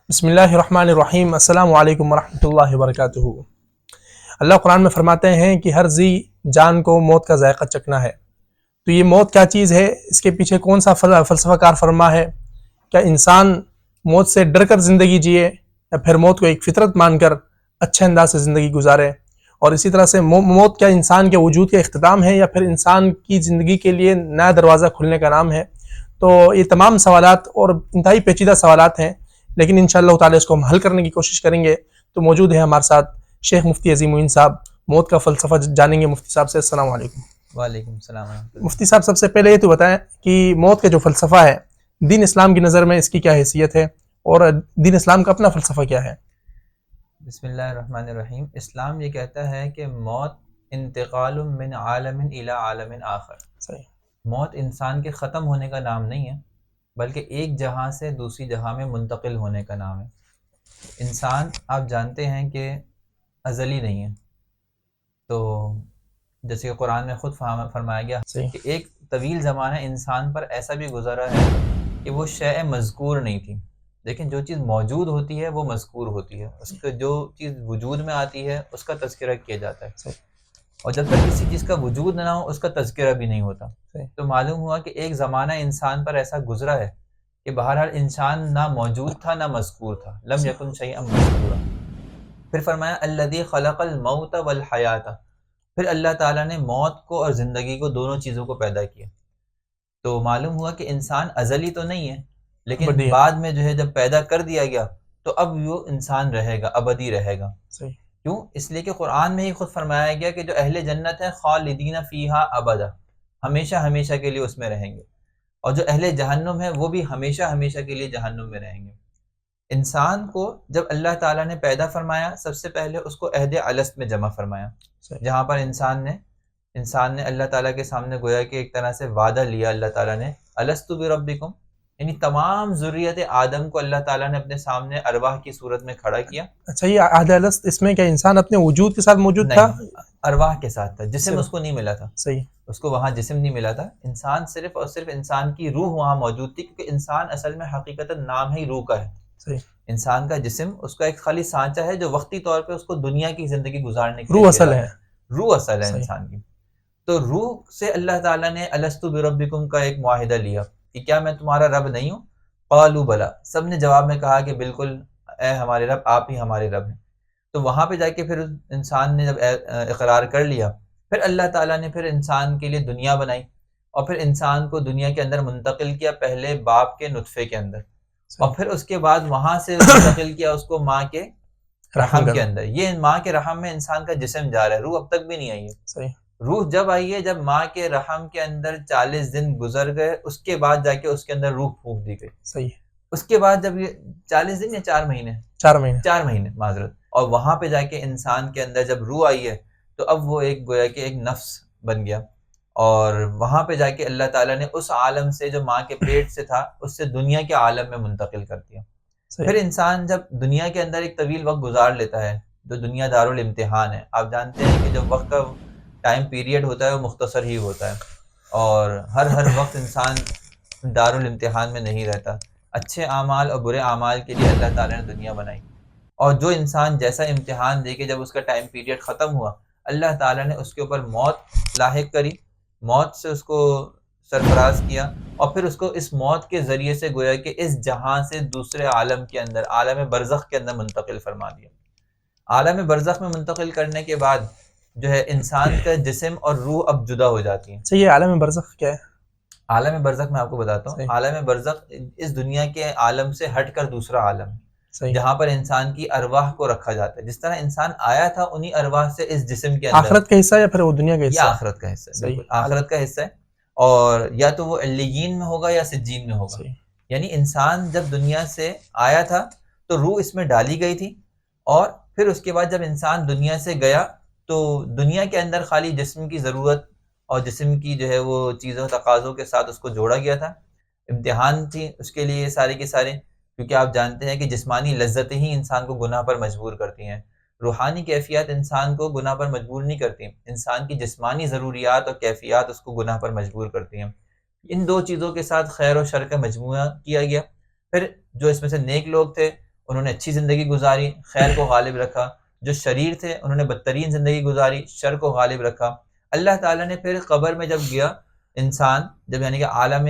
بسم اللہ الرحمن الرحیم۔ السلام علیکم ورحمۃ اللہ وبرکاتہ۔ اللہ قرآن میں فرماتے ہیں کہ ہر ذی جان کو موت کا ذائقہ چکھنا ہے۔ تو یہ موت کیا چیز ہے، اس کے پیچھے کون سا فلسفہ کار فرما ہے؟ کیا انسان موت سے ڈر کر زندگی جیے یا پھر موت کو ایک فطرت مان کر اچھے انداز سے زندگی گزارے؟ اور اسی طرح سے موت کیا انسان کے وجود کا اختتام ہے یا پھر انسان کی زندگی کے لیے نیا دروازہ کھلنے کا نام ہے؟ تو یہ تمام سوالات اور انتہائی پیچیدہ سوالات ہیں، لیکن انشاءاللہ تعالی اس کو ہم حل کرنے کی کوشش کریں گے۔ تو موجود ہے ہمارے ساتھ شیخ مفتی عظیم الدین صاحب، موت کا فلسفہ جانیں گے مفتی صاحب سے۔ السلام علیکم۔ وعلیکم السلام ورحمۃ اللہ۔ مفتی صاحب، سب سے پہلے یہ تو بتائیں کہ موت کا جو فلسفہ ہے، دین اسلام کی نظر میں اس کی کیا حیثیت ہے، اور دین اسلام کا اپنا فلسفہ کیا ہے؟ بسم اللہ الرحمن الرحیم۔ اسلام یہ کہتا ہے کہ موت انتقال من عالم الی عالم آخر۔ صحیح۔ موت انسان کے ختم ہونے کا نام نہیں ہے، بلکہ ایک جہاں سے دوسری جہاں میں منتقل ہونے کا نام ہے۔ انسان آپ جانتے ہیں کہ ازلی نہیں ہے، تو جیسے کہ قرآن میں خود فرمایا گیا صحیح۔ کہ ایک طویل زمانہ انسان پر ایسا بھی گزرا ہے کہ وہ شے مذکور نہیں تھی، لیکن جو چیز موجود ہوتی ہے وہ مذکور ہوتی ہے، اس کا جو چیز وجود میں آتی ہے اس کا تذکرہ کیا جاتا ہے، صحیح۔ اور جب تک کسی چیز کا وجود نہ ہو اس کا تذکرہ بھی نہیں ہوتا۔ صحیح۔ تو معلوم ہوا کہ ایک زمانہ انسان پر ایسا گزرا ہے کہ بہرحال انسان نہ موجود تھا نہ مذکور تھا، لم یکن شیئا مذکورا۔ پھر فرمایا الذی خلق الموت والحیات، پھر اللہ تعالیٰ نے موت کو اور زندگی کو، دونوں چیزوں کو پیدا کیا۔ تو معلوم ہوا کہ انسان ازلی تو نہیں ہے، لیکن بعد میں جو ہے جب پیدا کر دیا گیا تو اب وہ انسان رہے گا، ابدی رہے گا۔ صحیح۔ کیوں؟ اس لیے کہ قرآن میں ہی خود فرمایا گیا کہ جو اہل جنت ہیں خالدین فیہا ابدا، ہمیشہ ہمیشہ کے لیے اس میں رہیں گے، اور جو اہل جہنم ہیں وہ بھی ہمیشہ ہمیشہ کے لیے جہنم میں رہیں گے۔ انسان کو جب اللہ تعالیٰ نے پیدا فرمایا، سب سے پہلے اس کو عہد الست میں جمع فرمایا، جہاں پر انسان نے اللہ تعالیٰ کے سامنے گویا کہ ایک طرح سے وعدہ لیا اللہ تعالیٰ نے، الست بربکم، یعنی تمام ذریت آدم کو اللہ تعالیٰ نے اپنے سامنے ارواح کی صورت میں کھڑا کیا۔ اچھا، یہ عہد الست، اس میں کیا انسان اپنے وجود کے ساتھ موجود تھا؟ ارواح کے ساتھ تھا، جسم اس کو نہیں ملا تھا۔ صحیح۔ اس کو وہاں جسم نہیں ملا تھا، انسان صرف اور صرف انسان کی روح وہاں موجود تھی، کیونکہ انسان اصل میں حقیقتاً نام ہی روح کا ہے۔ صحیح۔ انسان کا جسم اس کا ایک خالی سانچہ ہے جو وقتی طور پہ اس کو دنیا کی زندگی گزارنے کی روح اصل ہے، روح اصل ہے انسان کی۔ تو روح سے اللہ تعالیٰ نے الست بربکم کا ایک معاہدہ لیا کہ کیا میں تمہارا رب نہیں ہوں؟ قالوا بلا، سب نے جواب میں کہا کہ بالکل اے ہمارے رب، آپ ہی ہمارے رب ہیں۔ تو وہاں پہ جا کے پھر انسان نے جب اقرار کر لیا، پھر اللہ تعالیٰ نے پھر انسان کے لیے دنیا بنائی، اور پھر انسان کو دنیا کے اندر منتقل کیا، پہلے باپ کے نطفے کے اندر، اور پھر اس کے بعد وہاں سے منتقل کیا اس کو ماں کے رحم کے اندر۔ یہ ماں کے رحم میں انسان کا جسم جا رہا ہے، روح اب تک بھی نہیں آئی ہے۔ صحیح۔ روح جب آئی ہے جب ماں کے رحم کے اندر 40 دن گزر گئے، اس کے بعد جا کے اس کے اندر روح پھونک دی گئی۔ صحیح۔ اس کے بعد جب یہ 40 دن یا 4 مہینے 4 مہینے معذرت، اور وہاں پہ جا کے انسان کے اندر جب روح آئی ہے تو اب وہ ایک گویا کہ ایک نفس بن گیا، اور وہاں پہ جا کے اللہ تعالیٰ نے اس عالم سے جو ماں کے پیٹ سے تھا اس سے دنیا کے عالم میں منتقل کر دیا۔ پھر انسان جب دنیا کے اندر ایک طویل وقت گزار لیتا ہے، جو دنیا دارالامتحان ہے، آپ جانتے ہیں کہ جب وقت کا ٹائم پیریڈ ہوتا ہے وہ مختصر ہی ہوتا ہے، اور ہر وقت انسان دارالامتحان میں نہیں رہتا۔ اچھے اعمال اور برے اعمال کے لیے اللہ تعالیٰ نے دنیا بنائی، اور جو انسان جیسا امتحان دے کے جب اس کا ٹائم پیریڈ ختم ہوا، اللہ تعالیٰ نے اس کے اوپر موت لاحق کری، موت سے اس کو سرفراز کیا، اور پھر اس کو اس موت کے ذریعے سے گویا کہ اس جہاں سے دوسرے عالم کے اندر، عالم برزخ کے اندر منتقل فرما دیا۔ عالم برزخ میں منتقل کرنے کے بعد جو ہے انسان کا جسم اور روح اب جدا ہو جاتی ہیں۔ صحیح۔ عالم برزخ کیا ہے؟ عالم برزخ میں آپ کو بتاتا ہوں، عالم برزخ اس دنیا کے عالم سے ہٹ کر دوسرا عالم ہے، جہاں پر انسان کی ارواح کو رکھا جاتا ہے۔ جس طرح انسان آیا تھا انہی ارواح سے اس جسم کے اندر، آخرت کا حصہ یا پھر وہ دنیا کا حصہ؟ یہ آخرت کا حصہ ہے، بالکل آخرت کا حصہ ہے، اور یا تو وہ علیین میں ہوگا یا سجین میں ہوگا۔ یعنی انسان جب دنیا سے آیا تھا تو روح اس میں ڈالی گئی تھی، اور پھر اس کے بعد جب انسان دنیا سے گیا تو دنیا کے اندر خالی جسم کی ضرورت اور جسم کی جو ہے وہ چیزوں تقاضوں کے ساتھ اس کو جوڑا گیا تھا، امتحان تھی اس کے لیے سارے کے سارے، کیونکہ آپ جانتے ہیں کہ جسمانی لذتیں ہی انسان کو گناہ پر مجبور کرتی ہیں، روحانی کیفیات انسان کو گناہ پر مجبور نہیں کرتی، انسان کی جسمانی ضروریات اور کیفیات اس کو گناہ پر مجبور کرتی ہیں۔ ان دو چیزوں کے ساتھ خیر و شر کا مجموعہ کیا گیا، پھر جو اس میں سے نیک لوگ تھے انہوں نے اچھی زندگی گزاری، خیر کو غالب رکھا. جو شریر تھے انہوں نے بدترین زندگی گزاری، شر کو غالب رکھا. اللہ تعالیٰ نے پھر قبر میں جب گیا انسان، جب یعنی کہ عالم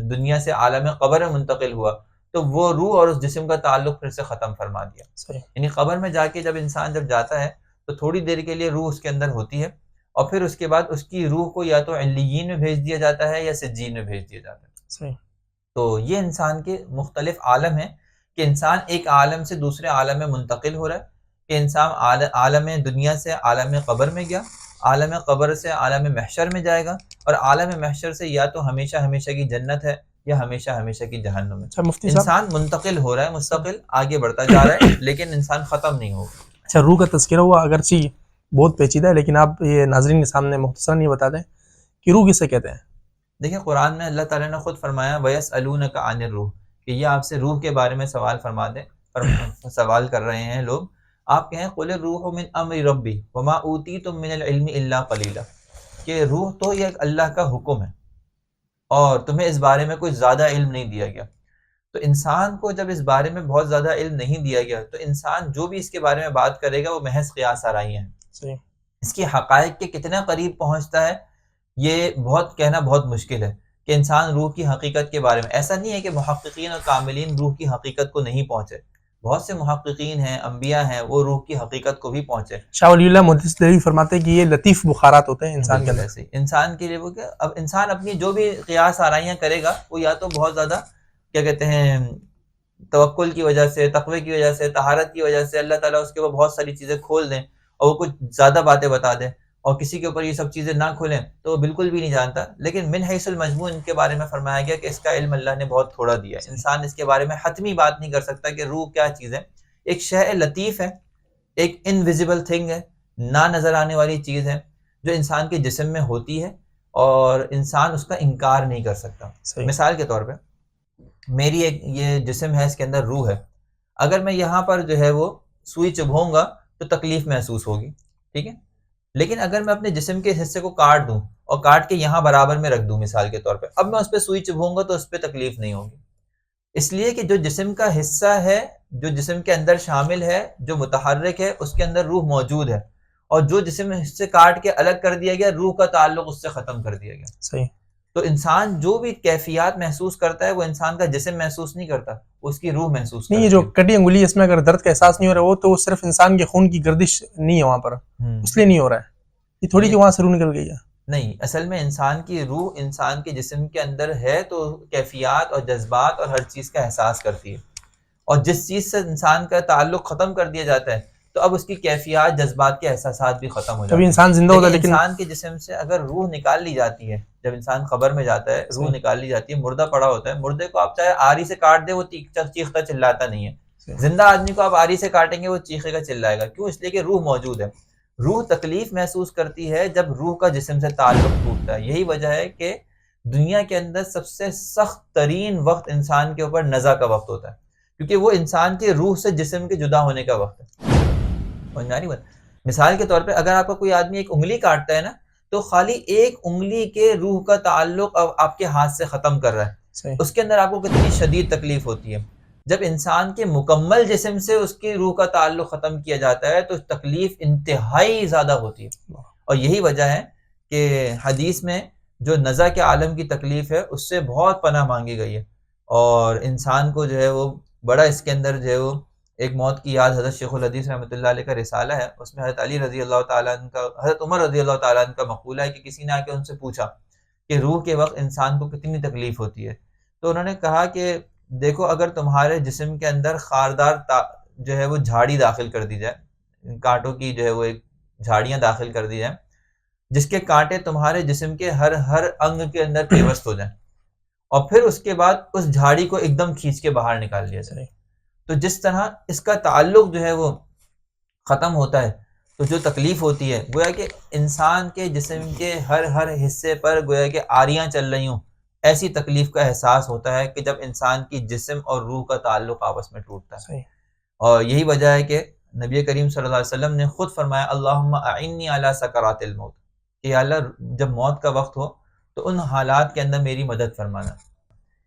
دنیا سے عالم قبر میں منتقل ہوا، تو وہ روح اور اس جسم کا تعلق پھر سے ختم فرما دیا. یعنی قبر میں جا کے جب انسان جب جاتا ہے تو تھوڑی دیر کے لیے روح اس کے اندر ہوتی ہے، اور پھر اس کے بعد اس کی روح کو یا تو علیین میں بھیج دیا جاتا ہے یا سجین میں بھیج دیا جاتا ہے. تو یہ انسان کے مختلف عالم ہیں کہ انسان ایک عالم سے دوسرے عالم میں منتقل ہو رہا ہے، کہ انسان عالم دنیا سے عالم قبر میں گیا، عالم قبر سے عالم محشر میں جائے گا، اور عالم محشر سے یا تو ہمیشہ ہمیشہ کی جنت ہے یا ہمیشہ ہمیشہ کی جہنم ہے. انسان منتقل ہو رہا ہے، مستقل آگے بڑھتا جا رہا ہے، لیکن انسان ختم نہیں ہوگا. اچھا، روح کا تذکرہ ہوا، اگرچہ بہت پیچیدہ ہے، لیکن آپ یہ ناظرین کے سامنے مختصراً یہ بتا دیں کہ روح کسے کہتے ہیں؟ دیکھیں قرآن میں اللہ تعالیٰ نے خود فرمایا وَيَسْأَلُونَكَ عَنِ الرُّوحِ، کہ یہ آپ سے روح کے بارے میں سوال فرما دیں، سوال کر رہے ہیں لوگ. آپ کہیں قُلِ الرُّوحُ مِنْ أَمْرِ رَبِّي وَمَا أُوتِيتُم مِّنَ الْعِلْمِ إِلَّا قَلِيلًا، کہ روح تو یہ اللہ کا حکم ہے اور تمہیں اس بارے میں کوئی زیادہ علم نہیں دیا گیا. تو انسان کو جب اس بارے میں بہت زیادہ علم نہیں دیا گیا تو انسان جو بھی اس کے بارے میں بات کرے گا وہ محض قیاس آرائیاں ہیں. اس کی حقائق کے کتنا قریب پہنچتا ہے یہ بہت کہنا بہت مشکل ہے کہ انسان روح کی حقیقت کے بارے میں. ایسا نہیں ہے کہ محققین اور کاملین روح کی حقیقت کو نہیں پہنچے، بہت سے محققین ہیں، انبیاء ہیں، وہ روح کی حقیقت کو بھی پہنچے. شاہ ولی اللہ محدث دہلوی فرماتے ہیں کہ یہ لطیف بخارات ہوتے ہیں انسان کے اندر. انسان کے لیے وہ کہ اب انسان اپنی جو بھی قیاس آرائیاں کرے گا وہ یا تو بہت زیادہ کیا کہتے ہیں توکل کی وجہ سے، تقوی کی وجہ سے، طہارت کی وجہ سے اللہ تعالیٰ اس کے اوپر بہت ساری چیزیں کھول دیں اور وہ کچھ زیادہ باتیں بتا دیں، اور کسی کے اوپر یہ سب چیزیں نہ کھولیں تو وہ بالکل بھی نہیں جانتا. لیکن من حیث المجموع ان کے بارے میں فرمایا گیا کہ اس کا علم اللہ نے بہت تھوڑا دیا ہے. انسان اس کے بارے میں حتمی بات نہیں کر سکتا کہ روح کیا چیز ہے. ایک شے لطیف ہے، ایک انویزیبل تھنگ ہے، نہ نظر آنے والی چیز ہے جو انسان کے جسم میں ہوتی ہے اور انسان اس کا انکار نہیں کر سکتا. مثال کے طور پہ میری ایک یہ جسم ہے، اس کے اندر روح ہے. اگر میں یہاں پر جو ہے وہ سوئی چبھوں گا تو تکلیف محسوس ہوگی، ٹھیک ہے. لیکن اگر میں اپنے جسم کے حصے کو کاٹ دوں اور کاٹ کے یہاں برابر میں رکھ دوں مثال کے طور پہ، اب میں اس پہ سوئی چبھوں گا تو اس پہ تکلیف نہیں ہوگی. اس لیے کہ جو جسم کا حصہ ہے، جو جسم کے اندر شامل ہے، جو متحرک ہے، اس کے اندر روح موجود ہے، اور جو جسم حصے کاٹ کے الگ کر دیا گیا روح کا تعلق اس سے ختم کر دیا گیا. صحیح. تو انسان جو بھی کیفیات محسوس کرتا ہے وہ انسان کا جسم محسوس نہیں کرتا، اس کی روح محسوس کرتی ہے. نہیں، جو کٹی انگلی اس میں اگر درد کا احساس نہیں ہو رہا وہ تو صرف انسان کے خون کی گردش نہیں ہے وہاں پر، اس لیے نہیں ہو رہا ہے. یہ تھوڑی کہ وہاں سے روح نکل گئی ہے. نہیں، اصل میں انسان کی روح انسان کے جسم کے اندر ہے تو کیفیات اور جذبات اور ہر چیز کا احساس کرتی ہے، اور جس چیز سے انسان کا تعلق ختم کر دیا جاتا ہے تو اب اس کی کیفیات، جذبات کے احساسات بھی ختم ہو جاتے ہیں. انسان زندہ ہوتا ہے لیکن انسان کے جسم سے اگر روح نکال لی جاتی ہے، جب انسان قبر میں جاتا ہے روح نکال لی جاتی ہے، مردہ پڑا ہوتا ہے، مردے کو آپ چاہے آری سے کاٹ دے وہ چیختا چلاتا نہیں ہے. زندہ آدمی کو آپ آری سے کاٹیں گے وہ چیخے گا، چلائے گا. کیوں؟ اس لیے کہ روح موجود ہے. روح تکلیف محسوس کرتی ہے جب روح کا جسم سے تعلق ٹوٹتا ہے. یہی وجہ ہے کہ دنیا کے اندر سب سے سخت ترین وقت انسان کے اوپر نزع کا وقت ہوتا ہے، کیونکہ وہ انسان کے روح سے جسم کے جدا ہونے کا وقت ہے. مثال کے طور پہ اگر آپ کا کوئی آدمی ایک انگلی کاٹتا ہے نا تو خالی ایک انگلی کے روح کا تعلق آپ کے ہاتھ سے ختم کر رہا ہے. اس کے اندر آپ کو کتنی شدید تکلیف ہوتی ہے. جب انسان کے مکمل جسم سے اس کی روح کا تعلق ختم کیا جاتا ہے تو تکلیف انتہائی زیادہ ہوتی ہے. اور یہی وجہ ہے کہ حدیث میں جو نزع کے عالم کی تکلیف ہے اس سے بہت پناہ مانگی گئی ہے، اور انسان کو جو ہے وہ بڑا اس کے اندر جو ہے وہ ایک موت کی یاد. حضرت شیخ الحدیث رحمۃ اللہ علیہ کا رسالہ ہے، اس میں حضرت علی رضی اللہ تعالیٰ عنہ کا، حضرت عمر رضی اللہ تعالیٰ عنہ کا مقولہ ہے کہ کسی نے آ کے ان سے پوچھا کہ روح کے وقت انسان کو کتنی تکلیف ہوتی ہے. تو انہوں نے کہا کہ دیکھو اگر تمہارے جسم کے اندر خاردار جو ہے وہ جھاڑی داخل کر دی جائے، کانٹوں کی جو ہے وہ ایک جھاڑیاں داخل کر دی جائیں جس کے کانٹے تمہارے جسم کے ہر انگ کے اندر پیوست ہو جائیں، اور پھر اس کے بعد اس جھاڑی کو ایک دم کھینچ کے باہر نکال لیا جائے، تو جس طرح اس کا تعلق جو ہے وہ ختم ہوتا ہے تو جو تکلیف ہوتی ہے گویا کہ انسان کے جسم کے ہر حصے پر گویا کہ آریاں چل رہی ہوں، ایسی تکلیف کا احساس ہوتا ہے کہ جب انسان کی جسم اور روح کا تعلق آپس میں ٹوٹتا ہے. اور یہی وجہ ہے کہ نبی کریم صلی اللہ علیہ وسلم نے خود فرمایا اللہم اعنی علی سکرات الموت، کہ اللہ جب موت کا وقت ہو تو ان حالات کے اندر میری مدد فرمانا.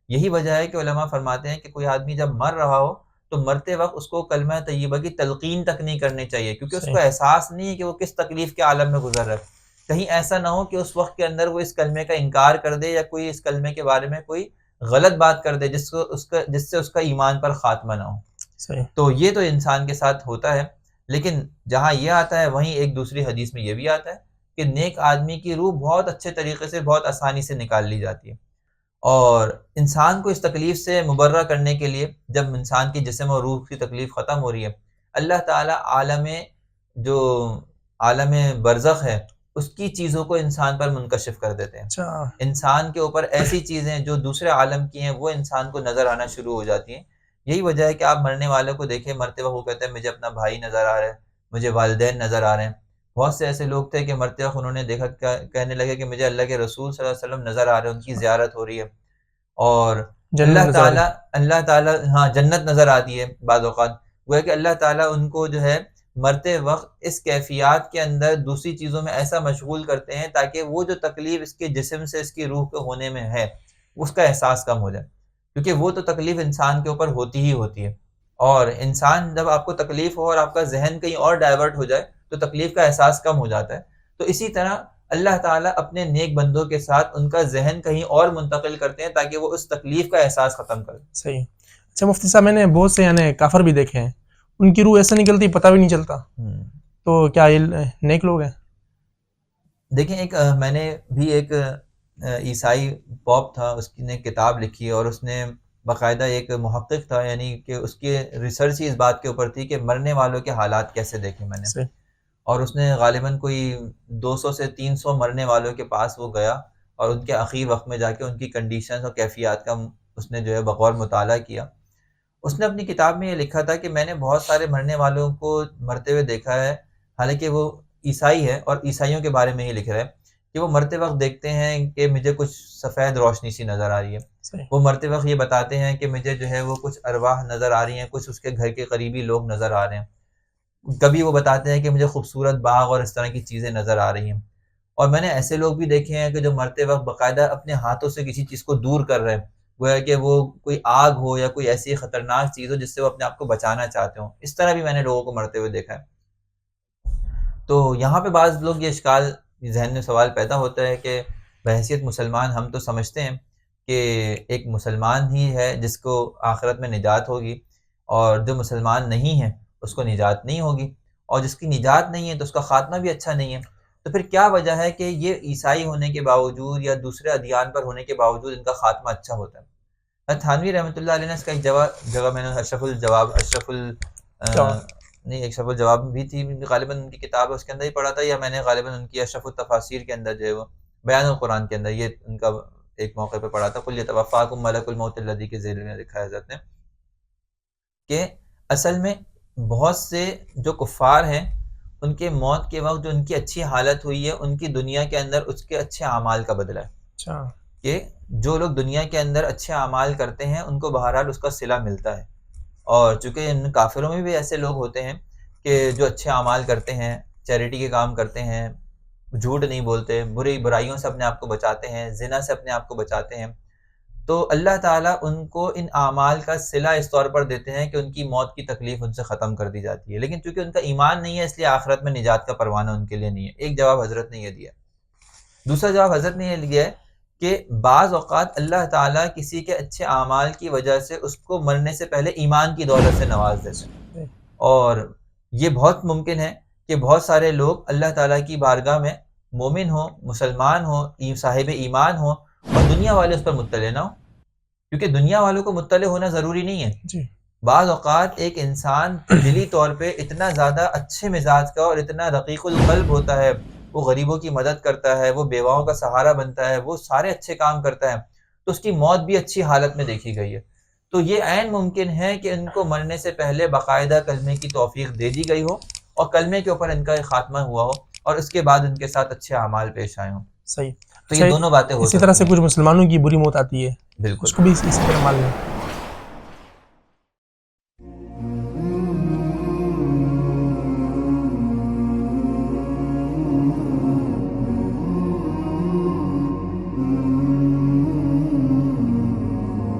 یہی وجہ ہے کہ علماء فرماتے ہیں کہ کوئی آدمی جب مر رہا ہو تو مرتے وقت اس کو کلمہ طیبہ کی تلقین تک نہیں کرنی چاہیے، کیونکہ اس کو احساس نہیں ہے کہ وہ کس تکلیف کے عالم میں گزر رہا ہے۔ کہیں ایسا نہ ہو کہ اس وقت کے اندر وہ اس کلمے کا انکار کر دے یا کوئی اس کلمے کے بارے میں کوئی غلط بات کر دے جس سے اس کا ایمان پر خاتمہ نہ ہو۔ تو یہ تو انسان کے ساتھ ہوتا ہے، لیکن جہاں یہ آتا ہے وہیں ایک دوسری حدیث میں یہ بھی آتا ہے کہ نیک آدمی کی روح بہت اچھے طریقے سے بہت آسانی سے نکال لی جاتی ہے، اور انسان کو اس تکلیف سے مبرہ کرنے کے لیے جب انسان کی جسم اور روح کی تکلیف ختم ہو رہی ہے، اللہ تعالیٰ عالم برزخ ہے اس کی چیزوں کو انسان پر منکشف کر دیتے ہیں۔ انسان کے اوپر ایسی چیزیں جو دوسرے عالم کی ہیں وہ انسان کو نظر آنا شروع ہو جاتی ہیں۔ یہی وجہ ہے کہ آپ مرنے والوں کو دیکھیں، مرتے وقت وہ کہتے ہیں مجھے اپنا بھائی نظر آ رہا ہے، مجھے والدین نظر آ رہے ہیں۔ بہت سے ایسے لوگ تھے کہ مرتے وقت انہوں نے دیکھا، کہنے لگے کہ مجھے اللہ کے رسول صلی اللہ علیہ وسلم نظر آ رہے ہیں، ان کی زیارت ہو رہی ہے، اور اللہ تعالیٰ ہاں جنت نظر آتی ہے بعض اوقات۔ وہ ہے کہ اللہ تعالیٰ ان کو جو ہے مرتے وقت اس کیفیات کے اندر دوسری چیزوں میں ایسا مشغول کرتے ہیں تاکہ وہ جو تکلیف اس کے جسم سے اس کی روح کے ہونے میں ہے اس کا احساس کم ہو جائے، کیونکہ وہ تو تکلیف انسان کے اوپر ہوتی ہی ہوتی ہے، اور انسان جب آپ کو تکلیف ہو اور آپ کا ذہن کہیں اور ڈائیورٹ ہو جائے تو تکلیف کا احساس کم ہو جاتا ہے۔ تو اسی طرح اللہ تعالیٰ اپنے نیک بندوں کے ساتھ ان کا ذہن کہیں اور منتقل کرتے ہیں تاکہ وہ اس تکلیف کا احساس ختم کریں۔ صحیح۔ اچھا مفتی صاحب، میں نے بہت سے یعنی کافر بھی دیکھے ہیں، ان کی روح ایسے نکلتی پتہ بھی نہیں چلتا، تو کیا یہ نیک لوگ ہیں؟ دیکھیں، میں نے بھی ایک عیسائی پوپ تھا، اس نے کتاب لکھی اور اس نے باقاعدہ ایک محقق تھا، یعنی کہ اس کی ریسرچ ہی اس بات کے اوپر تھی کہ مرنے والوں کے حالات کیسے دیکھے میں نے، اور اس نے غالباً کوئی 200 سے 300 مرنے والوں کے پاس وہ گیا اور ان کے آخری وقت میں جا کے ان کی کنڈیشنز اور کیفیات کا اس نے جو ہے بغور مطالعہ کیا۔ اس نے اپنی کتاب میں یہ لکھا تھا کہ میں نے بہت سارے مرنے والوں کو مرتے ہوئے دیکھا ہے، حالانکہ وہ عیسائی ہے اور عیسائیوں کے بارے میں ہی لکھ رہا ہے کہ وہ مرتے وقت دیکھتے ہیں کہ مجھے کچھ سفید روشنی سی نظر آ رہی ہے۔ وہ مرتے وقت یہ بتاتے ہیں کہ مجھے جو ہے وہ کچھ ارواح نظر آ رہی ہیں، کچھ اس کے گھر کے قریبی لوگ نظر آ رہے ہیں۔ کبھی وہ بتاتے ہیں کہ مجھے خوبصورت باغ اور اس طرح کی چیزیں نظر آ رہی ہیں۔ اور میں نے ایسے لوگ بھی دیکھے ہیں کہ جو مرتے وقت باقاعدہ اپنے ہاتھوں سے کسی چیز کو دور کر رہے ہیں، وہ ہے کہ وہ کوئی آگ ہو یا کوئی ایسی خطرناک چیز ہو جس سے وہ اپنے آپ کو بچانا چاہتے ہوں۔ اس طرح بھی میں نے لوگوں کو مرتے ہوئے دیکھا ہے۔ تو یہاں پہ بعض لوگ یہ اشکال ذہن میں سوال پیدا ہوتا ہے کہ بحیثیت مسلمان ہم تو سمجھتے ہیں کہ ایک مسلمان ہی ہے جس کو آخرت میں نجات ہوگی، اور جو مسلمان نہیں ہے اس کو نجات نہیں ہوگی، اور جس کی نجات نہیں ہے تو اس کا خاتمہ بھی اچھا نہیں ہے۔ تو پھر کیا وجہ ہے کہ یہ عیسائی ہونے کے باوجود یا دوسرے ادیان پر ہونے کے باوجود ان کا خاتمہ اچھا ہوتا ہے؟ تھانوی رحمۃ اللہ علیہ نے اس کا ایک جگہ میں نے اشرف الجواب بھی تھی، غالباً ان کی کتاب ہے اس کے اندر ہی پڑھا تھا، یا میں نے غالباً ان کی اشرف التفاسیر کے اندر جو ہے وہ بیان القرآن کے اندر یہ ان کا ایک موقع پہ پڑھا تھا، قل یتوفاکم ملک الموت الذی کے ذیل میں لکھا ہے حضرت نے کہ اصل میں بہت سے جو کفار ہیں ان کے موت کے وقت جو ان کی اچھی حالت ہوئی ہے ان کی دنیا کے اندر اس کے اچھے اعمال کا بدلہ ہے۔ اچھا، کہ جو لوگ دنیا کے اندر اچھے اعمال کرتے ہیں ان کو بہرحال اس کا صلہ ملتا ہے، اور چونکہ ان کافروں میں بھی ایسے لوگ ہوتے ہیں کہ جو اچھے اعمال کرتے ہیں، چیریٹی کے کام کرتے ہیں، جھوٹ نہیں بولتے، برائیوں سے اپنے آپ کو بچاتے ہیں، زنا سے اپنے آپ کو بچاتے ہیں، تو اللہ تعالیٰ ان کو ان اعمال کا صلہ اس طور پر دیتے ہیں کہ ان کی موت کی تکلیف ان سے ختم کر دی جاتی ہے۔ لیکن چونکہ ان کا ایمان نہیں ہے اس لیے آخرت میں نجات کا پروانہ ان کے لیے نہیں ہے۔ ایک جواب حضرت نے یہ دیا۔ دوسرا جواب حضرت نے یہ دیا ہے کہ بعض اوقات اللہ تعالیٰ کسی کے اچھے اعمال کی وجہ سے اس کو مرنے سے پہلے ایمان کی دولت سے نواز دیتے ہیں، اور یہ بہت ممکن ہے کہ بہت سارے لوگ اللہ تعالیٰ کی بارگاہ میں مومن ہوں، مسلمان ہوں، صاحب ایمان ہوں، اور دنیا والے اس پر مطلع نہ ہوں، کیونکہ دنیا والوں کو مطلع ہونا ضروری نہیں ہے۔ بعض اوقات ایک انسان دلی طور پہ اتنا زیادہ اچھے مزاج کا اور اتنا رقیق القلب ہوتا ہے، وہ غریبوں کی مدد کرتا ہے، وہ بیواؤں کا سہارا بنتا ہے، وہ سارے اچھے کام کرتا ہے، تو اس کی موت بھی اچھی حالت میں دیکھی گئی ہے۔ تو یہ عین ممکن ہے کہ ان کو مرنے سے پہلے باقاعدہ کلمے کی توفیق دے دی گئی ہو اور کلمے کے اوپر ان کا خاتمہ ہوا ہو، اور اس کے بعد ان کے ساتھ اچھے اعمال پیش آئے ہوں۔ صحیح۔ تو یہ دونوں باتیں ہو سکتی ہیں۔ اسی طرح سے کچھ مسلمانوں کی بری موت آتی ہے، بالکل اس کو بھی اسی طرح مان لیں۔